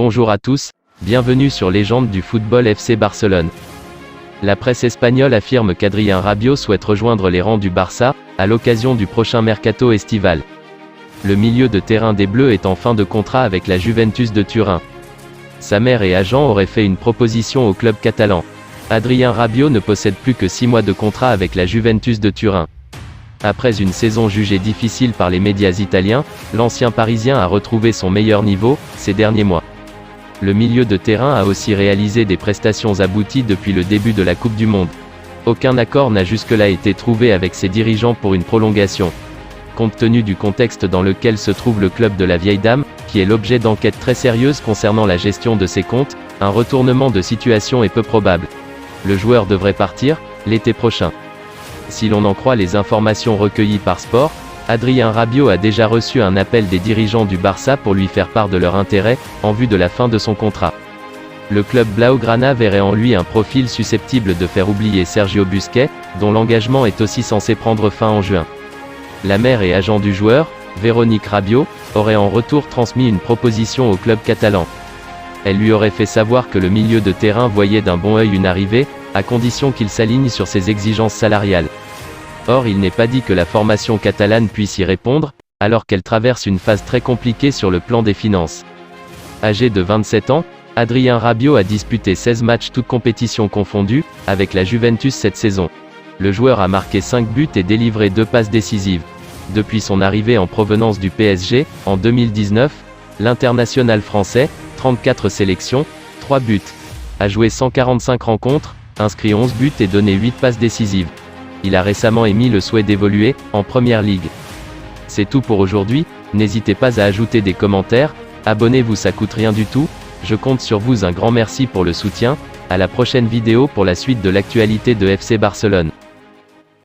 Bonjour à tous, bienvenue sur Légende du football FC Barcelone. La presse espagnole affirme qu'Adrien Rabiot souhaite rejoindre les rangs du Barça, à l'occasion du prochain mercato estival. Le milieu de terrain des Bleus est en fin de contrat avec la Juventus de Turin. Sa mère et agent auraient fait une proposition au club catalan. Adrien Rabiot ne possède plus que 6 mois de contrat avec la Juventus de Turin. Après une saison jugée difficile par les médias italiens, l'ancien Parisien a retrouvé son meilleur niveau, ces derniers mois. Le milieu de terrain a aussi réalisé des prestations abouties depuis le début de la Coupe du Monde. Aucun accord n'a jusque-là été trouvé avec ses dirigeants pour une prolongation. Compte tenu du contexte dans lequel se trouve le club de la vieille dame, qui est l'objet d'enquêtes très sérieuses concernant la gestion de ses comptes, un retournement de situation est peu probable. Le joueur devrait partir, l'été prochain. Si l'on en croit les informations recueillies par Sport, Adrien Rabiot a déjà reçu un appel des dirigeants du Barça pour lui faire part de leur intérêt, en vue de la fin de son contrat. Le club blaugrana verrait en lui un profil susceptible de faire oublier Sergio Busquets, dont l'engagement est aussi censé prendre fin en juin. La mère et agent du joueur, Véronique Rabiot, aurait en retour transmis une proposition au club catalan. Elle lui aurait fait savoir que le milieu de terrain voyait d'un bon œil une arrivée, à condition qu'il s'aligne sur ses exigences salariales. Or il n'est pas dit que la formation catalane puisse y répondre, alors qu'elle traverse une phase très compliquée sur le plan des finances. Âgé de 27 ans, Adrien Rabiot a disputé 16 matchs toutes compétitions confondues, avec la Juventus cette saison. Le joueur a marqué 5 buts et délivré 2 passes décisives. Depuis son arrivée en provenance du PSG, en 2019, l'international français, 34 sélections, 3 buts, a joué 145 rencontres, inscrit 11 buts et donné 8 passes décisives. Il a récemment émis le souhait d'évoluer, en Première Ligue. C'est tout pour aujourd'hui, n'hésitez pas à ajouter des commentaires, abonnez-vous, ça coûte rien du tout, je compte sur vous, un grand merci pour le soutien, à la prochaine vidéo pour la suite de l'actualité de FC Barcelone.